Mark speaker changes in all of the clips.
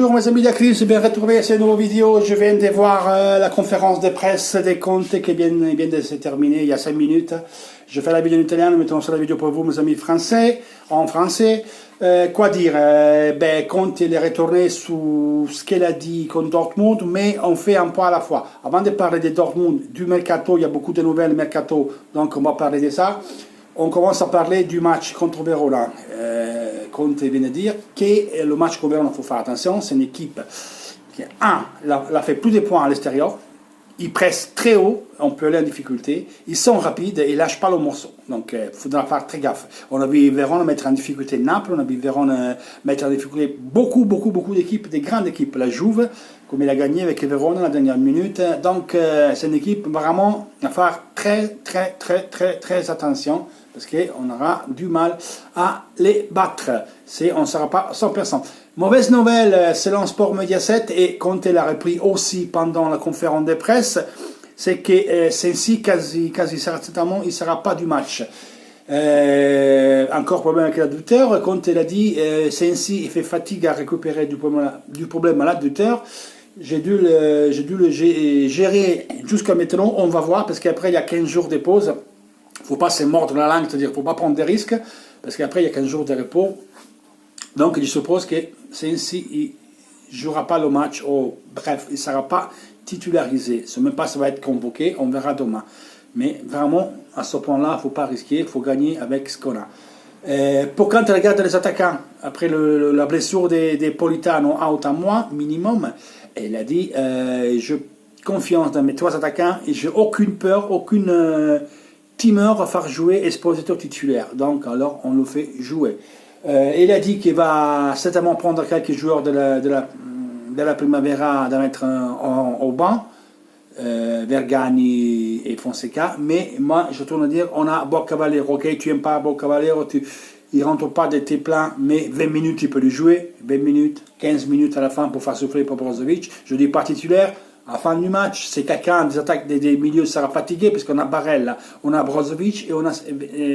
Speaker 1: Bonjour mes amis d'Aclis, bien retrouvé à cette nouvelle vidéo. Je viens de voir la conférence de presse des Conte qui vient de se terminer il y a 5 minutes. Je fais la vidéo en italien, mettons sur la vidéo pour vous mes amis français, en français. Quoi dire, Conte il est retourné sur ce qu'il a dit contre Dortmund, mais on fait un pas à la fois. Avant de parler de Dortmund, du mercato, il y a beaucoup de nouvelles mercato, donc on va parler de ça. On commence à parler du match contre Verona. Conte vient de dire que le match contre Verona, il faut faire attention, c'est une équipe qui, a fait plus de points à l'extérieur, ils pressent très haut, on peut aller en difficulté, ils sont rapides et ils ne lâchent pas le morceau. Donc il faudra faire très gaffe. On a vu Verona mettre en difficulté Naples, on a vu Verona mettre en difficulté beaucoup d'équipes, des grandes équipes. La Juve, comme il a gagné avec Verona la dernière minute. Donc c'est une équipe vraiment à faire très attention, parce qu'on aura du mal à les battre. On ne sera pas 100%. Mauvaise nouvelle, selon Sport Mediaset, et Conte l'a repris aussi pendant la conférence de presse, c'est que Sensi, quasi certainement, il ne sera pas du match. Encore problème avec l'adducteur. Conte l'a dit, Sensi il fait fatigue à récupérer du problème à l'adducteur. J'ai dû le gérer jusqu'à maintenant, on va voir, parce qu'après il y a 15 jours de pause. Il ne faut pas se mordre la langue, c'est-à-dire qu'il ne faut pas prendre des risques, parce qu'après il y a 15 jours de repos. Donc je suppose que Sensi ne jouera pas le match, bref, il ne sera pas titularisé. Je ne sais même pas si ça va être convoqué, on verra demain. Mais vraiment, à ce point-là, il ne faut pas risquer, il faut gagner avec ce qu'on a. Pour quand tu regardes les attaquants, après la blessure de Politano, out à moi, minimum, il a dit j'ai confiance dans mes 3 attaquants et j'ai aucune peur, aucune timeur à faire jouer Esposito titulaire. Donc alors on le fait jouer. Il a dit qu'il va certainement prendre quelques joueurs de la Primavera à mettre au banc, Vergani et Fonseca, mais moi je tourne à dire, on a Boccavallero, ok, tu n'aimes pas Boccavallero, il ne rentre pas de tes plans, mais 20 minutes il peut le jouer, 20 minutes, 15 minutes à la fin pour faire souffler pour Brozovic, je ne dis pas titulaire. À la fin du match, c'est quelqu'un des attaques des milieux sera fatigué, parce qu'on a Barella, on a Brozovic et on a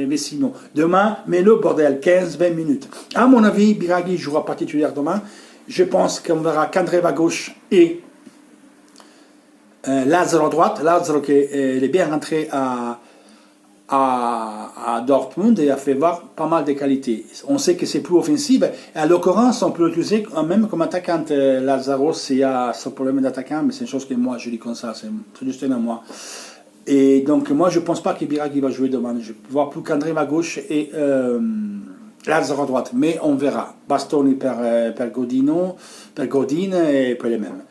Speaker 1: Vecino. Demain, mets-le bordel, 15-20 minutes. À mon avis, Biraghi ne jouera pas titulaire demain. Je pense qu'on verra Candreva à gauche et Lazaro à droite. Lazaro qui est bien rentré à Dortmund et a fait voir pas mal de qualités. On sait que c'est plus offensif. Et à l'occurrence, on peut l'utiliser même comme attaquant. Lazaro, s'il y a ce problème d'attaquant, mais c'est une chose que moi je dis comme ça, c'est juste un à moi. Et donc moi je ne pense pas que Biraghi va jouer demain. Je vois plus qu'André à gauche et Lazaro à droite. Mais on verra. Bastoni per Godin et puis les mêmes.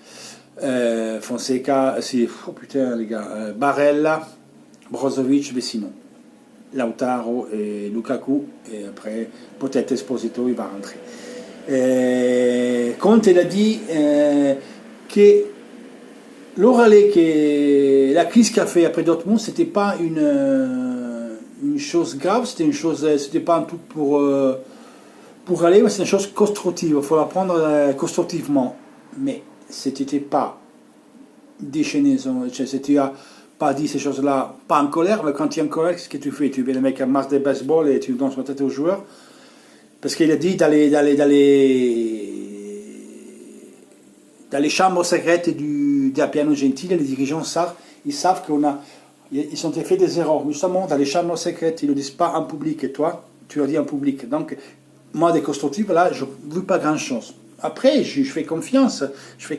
Speaker 1: Fonseca, oh putain les gars, Barella, Brozovic, Vecino. Lautaro et Lukaku, et après peut-être Esposito il va rentrer. Conte il a dit que la crise qu'il a fait après Dortmund, c'était pas une chose grave, c'était pas un truc pour aller, mais c'est une chose constructive, il faut la prendre constructivement, mais c'était pas déchaîné, c'était pas dit ces choses-là, pas en colère, mais quand tu es en colère, qu'est-ce que tu fais? Tu viens avec un masque de baseball et tu donnes sur la tête aux joueurs. Parce qu'il a dit dans les chambres secrètes de Appiano Gentile, les dirigeants savent ils ont fait des erreurs. Justement, dans les chambres secrètes, ils ne le disent pas en public, et toi, tu le dis en public. Donc, moi, des constructifs, là, je ne veux pas grand-chose. Après, je fais confiance, je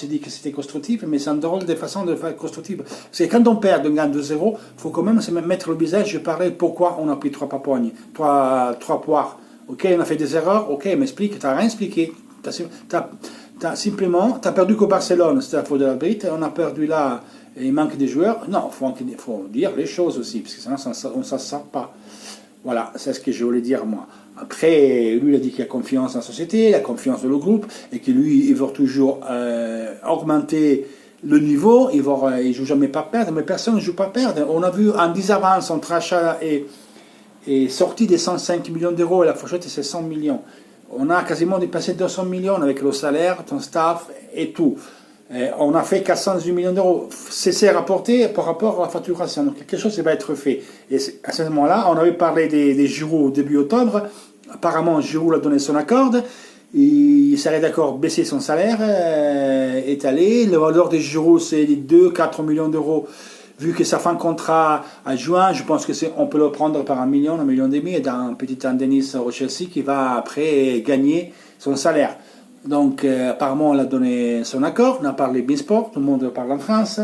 Speaker 1: dis que c'était constructif, mais c'est une drôle de façon de faire constructif. Parce que quand on perd, on gagne 2-0, il faut quand même se mettre le visage et parler pourquoi on a pris 3 papognes, 3 poires. Ok, on a fait des erreurs, ok, mais explique, tu n'as rien expliqué. Simplement, tu as perdu qu'au Barcelone, c'était la faute de l'arbitre, on a perdu là, il manque des joueurs. Non, il faut dire les choses aussi, parce que sinon on ne s'en sort pas. Voilà, c'est ce que je voulais dire moi. Après, lui, il a dit qu'il a confiance en la société, il a confiance dans le groupe, et que lui, il veut toujours augmenter le niveau, il ne joue jamais pas perdre, mais personne ne joue pas perdre. On a vu en 10 avances, entre achat et sortie des 105 millions d'euros, et la fourchette, c'est 100 millions. On a quasiment dépassé 200 millions avec le salaire, ton staff et tout. On a fait 418 millions d'euros. C'est rapporté par rapport à la facturation. Donc quelque chose qui va être fait. Et à ce moment-là, on avait parlé des Giroud au début octobre. Apparemment, Giroud a donné son accord. il serait d'accord baisser son salaire, étalé. Le valeur des Giroud, c'est 2-4 millions d'euros. Vu que ça fait un contrat à juin, je pense que on peut le prendre par 1 million, 1,5 million et dans un petit Dennis au Chelsea qui va après gagner son salaire. Donc apparemment on a donné son accord, on a parlé Beansport, tout le monde parle en France,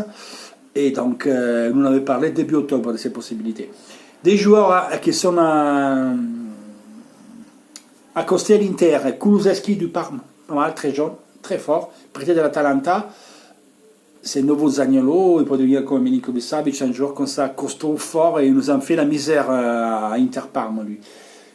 Speaker 1: et donc nous en avons parlé début octobre de ces possibilités. Des joueurs qui sont accostés à l'Inter, Kulusevski du Parme, très jeune, très fort, prêté de l'Atalanta. C'est nouveau Zaniolo, il peut devenir comme Milinkovic Savic, un joueur comme ça, costaud, fort, et il nous a fait la misère à Inter Parme, lui.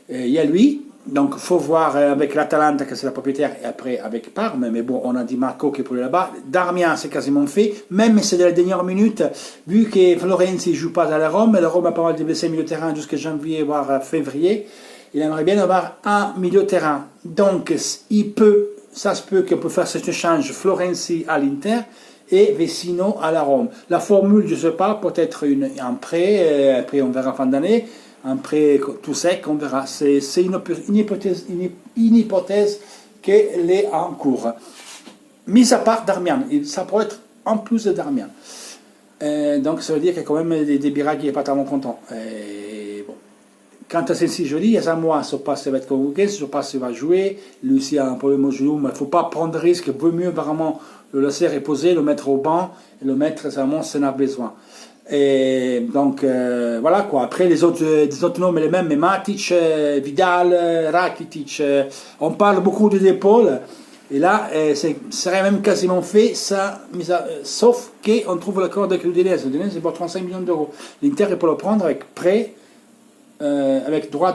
Speaker 1: Il y a lui, donc il faut voir avec l'Atalanta, que c'est la propriétaire, et après avec Parme, mais bon, on a dit Marco qui est pour là-bas. Darmian, c'est quasiment fait, même si c'est de la dernière minute, vu que Florenzi ne joue pas à la Rome, et la Rome a pas mal de blessés milieu de terrain jusqu'à janvier, voire février, il aimerait bien avoir un milieu de terrain. Donc, ça se peut qu'on peut faire cet échange Florenzi à l'Inter, et Vecino à la Rome. La formule, je ne sais pas, peut-être un prêt, après on verra fin d'année, un prêt tout sec, on verra. C'est une hypothèse qu'elle est en cours. Mis à part Darmian, ça pourrait être en plus de Darmian. Donc ça veut dire qu'il y a quand même des Bira qui n'est pas tellement content. Bon. Quant à Sensi Joly, il y a un mois, je ne sais pas s'il va être convoqué, je ne sais pas s'il va jouer. Lui aussi a un problème au genou, mais il ne faut pas prendre de risque, il vaut mieux vraiment le laisser reposer, le mettre au banc, et le mettre seulement si on a besoin. Et donc, voilà quoi. Après, les autres noms, les mêmes, mais Matic, Vidal, Rakitic, on parle beaucoup de épaules, et là, ce serait même quasiment fait, ça, sauf qu'on trouve l'accord avec l'Udinese. L'Udinese, c'est pour 35 millions d'euros. L'Inter, il peut le prendre avec prêt, avec droit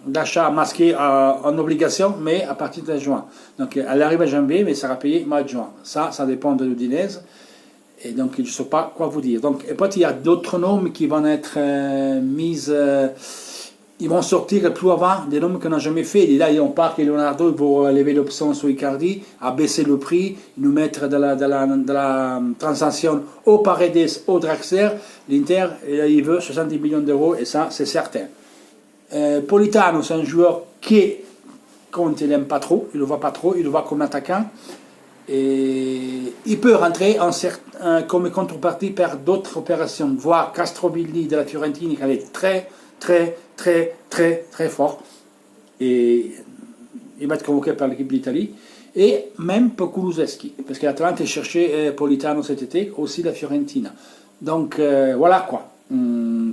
Speaker 1: d'achat masqué en obligation, mais à partir de juin. Donc elle arrive à janvier, mais ça sera payé mois de juin. Ça dépend de l'Udinese. Et donc je ne sais pas quoi vous dire. Donc peut-être il y a d'autres noms qui vont être mis, ils vont sortir plus avant, des noms qu'on n'a jamais fait. Et là on part que Leonardo va lever l'option sur Icardi, abaisser le prix, nous mettre de la transaction au Paredes, au Draxler. L'Inter, il veut 70 millions d'euros, et ça, c'est certain. Politano, c'est un joueur qui, quand il n'aime pas trop, il ne le voit pas trop, il le voit comme attaquant. Et il peut rentrer comme contrepartie par d'autres opérations, voire Castrovilli de la Fiorentina, qui est très, très, très, très, très fort. Et il va être convoqué par l'équipe d'Italie. Et même pour Kulusevski, parce que l'Atalanta cherchait Politano cet été, aussi la Fiorentina. Donc voilà quoi.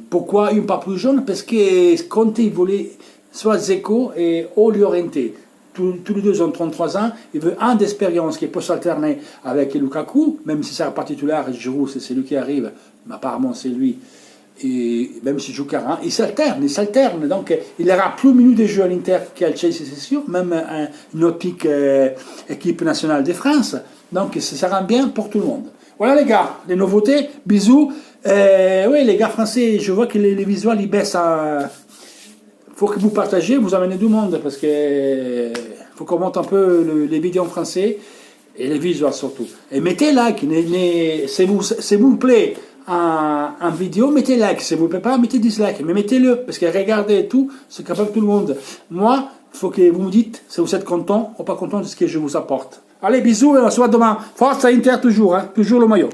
Speaker 1: Pourquoi une pas plus jeune? Parce que Conte il voulait soit Dzeko et Llorente. Tous les deux ont 33 ans. Il veut un d'expérience qui peut s'alterner avec Lukaku, même si c'est un particulier, Giroud, c'est lui qui arrive, mais apparemment c'est lui. Et même si joue 40, il s'alterne. Donc il aura plus de minutes de jeu à l'Inter qu'à Chelsea, c'est sûr, même une optique équipe nationale de France. Donc ça sera bien pour tout le monde. Voilà les gars, les nouveautés, bisous. Oui, les gars français, je vois que les visuels ils baissent. Il faut que vous partagez, vous amenez du monde, parce que faut qu'on monte un peu les vidéos en français et les visuels surtout. Et mettez like, s'il vous plaît, en vidéo, mettez like. Si vous ne plaît pas, mettez dislike, mais mettez-le, parce que regardez tout, c'est capable tout le monde. Moi, il faut que vous me dites si vous êtes content ou pas content de ce que je vous apporte. Allez, bisous et on se voit demain. Forza Inter toujours, hein, toujours le maillot.